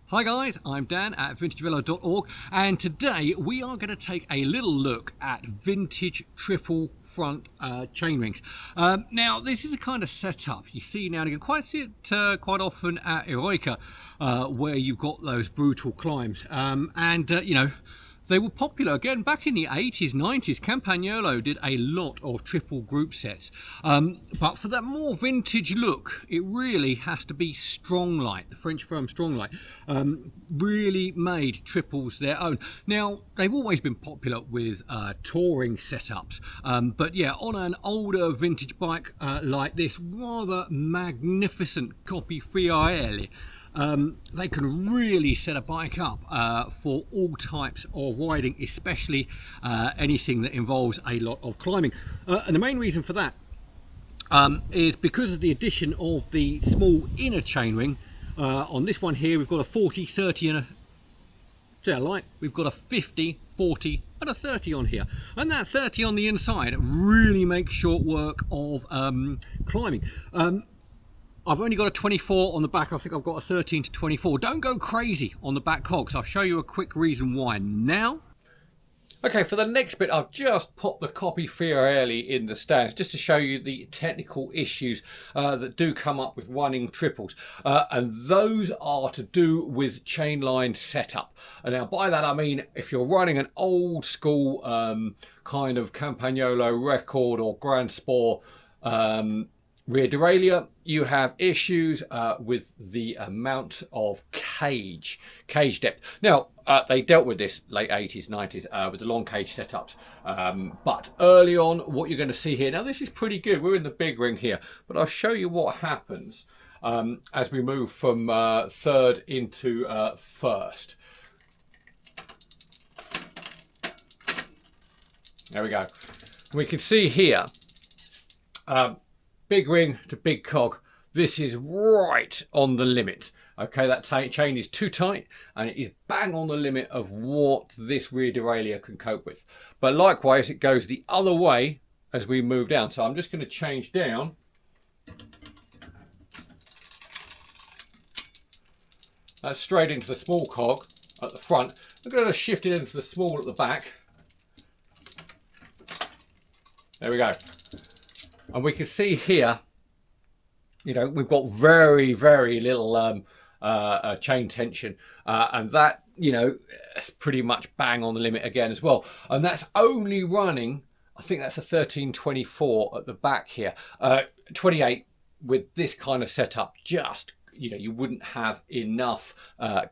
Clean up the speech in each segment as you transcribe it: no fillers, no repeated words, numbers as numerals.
Hi guys, I'm Dan at vintagevelo.org, and today we are going to take a little look at vintage triple front chain rings. Now this is a kind of setup you see now and you can quite see it quite often at Eroica, where you've got those brutal climbs, you know, they were popular again back in the 80s, 90s. Campagnolo did a lot of triple group sets. But for that more vintage look, it really has to be Stronglight, the French firm Stronglight. Really made triples their own. Now, they've always been popular with touring setups. But yeah, on an older vintage bike like this, rather magnificent Coppi Fiorelli, they can really set a bike up for all types of riding, especially anything that involves a lot of climbing. And the main reason for that is because of the addition of the small inner chainring. On this one here, we've got a 40, 30 and a derailleur. We've got a 50, 40 and a 30 on here. And that 30 on the inside really makes short work of climbing. I've only got a 24 on the back. I think I've got a 13 to 24. Don't go crazy on the back cogs. I'll show you a quick reason why now. Okay, for the next bit, I've just popped the Coppi Fiorelli in the stands just to show you the technical issues that do come up with running triples. And those are to do with chainline setup. And now by that I mean if you're running an old school kind of Campagnolo record or Grand Sport rear derailleur, you have issues with the amount of cage depth. Now, they dealt with this late 80s, 90s with the long cage setups. But early on, what you're going to see here, now this is pretty good. We're in the big ring here, but I'll show you what happens as we move from third into first. There we go. We can see here, big ring to big cog. This is right on the limit. Okay, that chain is too tight and it is bang on the limit of what this rear derailleur can cope with. But likewise, it goes the other way as we move down. So I'm just going to change down. That's straight into the small cog at the front. I'm going to shift it into the small at the back. There we go. And we can see here, you know, we've got very, very little chain tension. And that, you know, is pretty much bang on the limit again as well. And that's only running, I think that's a 1324 at the back here. 28 with this kind of setup, just, you know, you wouldn't have enough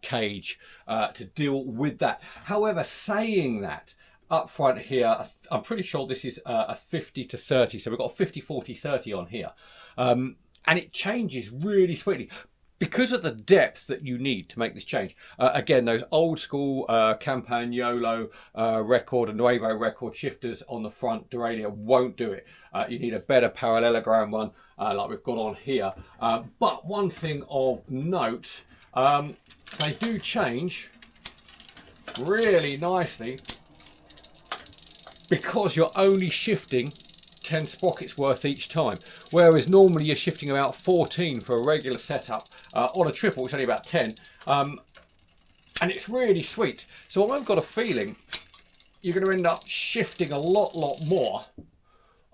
cage to deal with that. However, saying that, up front here, I'm pretty sure this is a 50 to 30. So we've got a 50, 40, 30 on here. And it changes really sweetly because of the depth that you need to make this change. Again, those old school Campagnolo record and Nuevo record shifters on the front derailleur won't do it. You need a better parallelogram one like we've got on here. But one thing of note, they do change really nicely, because you're only shifting 10 sprockets worth each time, whereas normally you're shifting about 14 for a regular setup. On a triple it's only about 10, and it's really sweet. So I've got a feeling you're going to end up shifting a lot more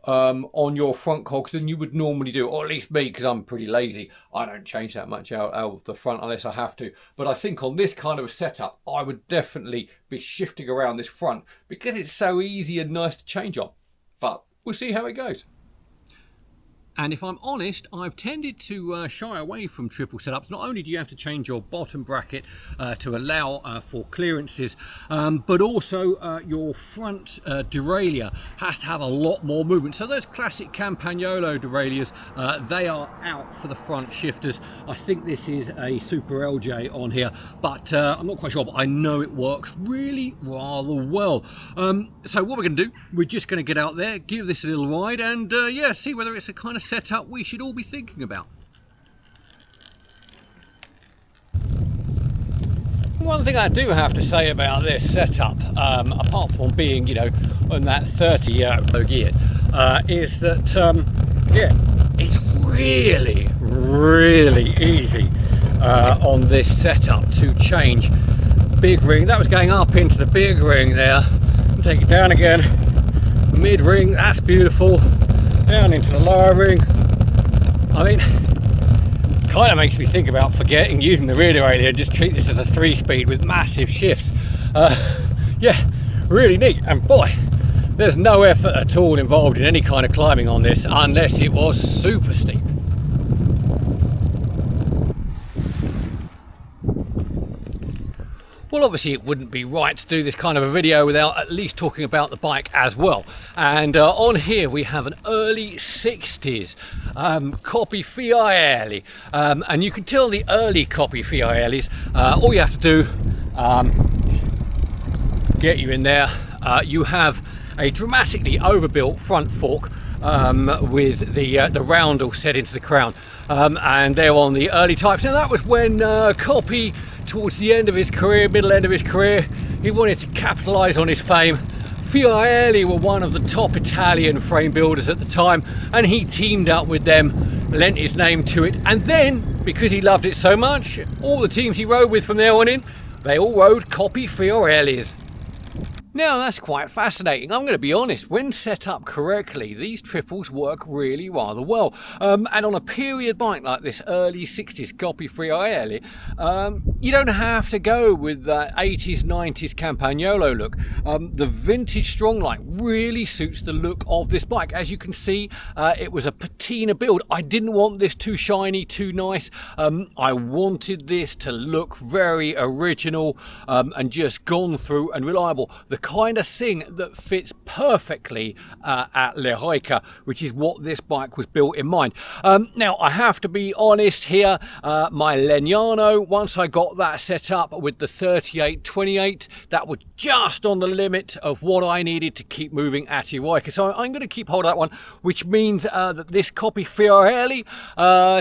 on your front cogs than you would normally do, or at least me, because I'm pretty lazy. I don't change that much out of the front unless I have to. But I think on this kind of a setup, I would definitely be shifting around this front because it's so easy and nice to change on. But we'll see how it goes. And if I'm honest, I've tended to shy away from triple setups. Not only do you have to change your bottom bracket to allow for clearances, but also your front derailleur has to have a lot more movement. So those classic Campagnolo derailleurs, they are out for the front shifters. I think this is a Super LJ on here, but I'm not quite sure, but I know it works really rather well. So what we're going to do, we're just going to get out there, give this a little ride, and yeah, see whether it's a kind of setup we should all be thinking about. One thing I do have to say about this setup, apart from being, you know, on that 30 gear, is that yeah, it's really easy on this setup to change big ring. That was going up into the big ring there. Take it down again. Mid ring, that's beautiful. Down into the lower ring. I mean, kind of makes me think about forgetting using the rear derailleur and just treat this as a 3-speed with massive shifts. Yeah, really neat. And boy, there's no effort at all involved in any kind of climbing on this unless it was super steep. Well, obviously it wouldn't be right to do this kind of a video without at least talking about the bike as well. And on here we have an early 60s Coppi Fiorelli. And you can tell the early Coppi Fiorellis, all you have to do, get you in there, you have a dramatically overbuilt front fork with the roundel set into the crown. And they're on the early types. Now that was when Coppi, towards the end of his career, middle end of his career, he wanted to capitalise on his fame. Fiorelli were one of the top Italian frame builders at the time, and he teamed up with them, lent his name to it, and then, because he loved it so much, all the teams he rode with from there on in, they all rode Coppi Fiorellis. Now that's quite fascinating. I'm going to be honest, when set up correctly, these triples work really rather well. And on a period bike like this early 60s Coppi Fiorelli, you don't have to go with that 80s, 90s Campagnolo look. The vintage Stronglight really suits the look of this bike. As you can see, it was a patina build. I didn't want this too shiny, too nice. I wanted this to look very original and just gone through and reliable. The kind of thing that fits perfectly at L Eroica, which is what this bike was built in mind. Now I have to be honest here, my Legnano, once I got that set up with the 38-28, that was just on the limit of what I needed to keep moving at Eroica. So I'm going to keep hold of that one, which means that this Coppi Fiorelli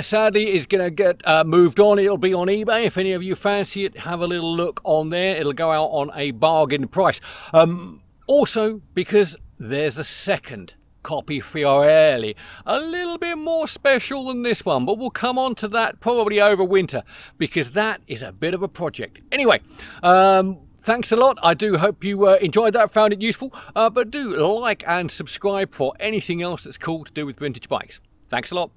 sadly is going to get moved on. It'll be on eBay. If any of you fancy it, have a little look on there. It'll go out on a bargain price. Also, because there's a second Coppi Fiorelli, a little bit more special than this one, but we'll come on to that probably over winter, because that is a bit of a project. Anyway, thanks a lot. I do hope you enjoyed that, found it useful, but do like and subscribe for anything else that's cool to do with vintage bikes. Thanks a lot.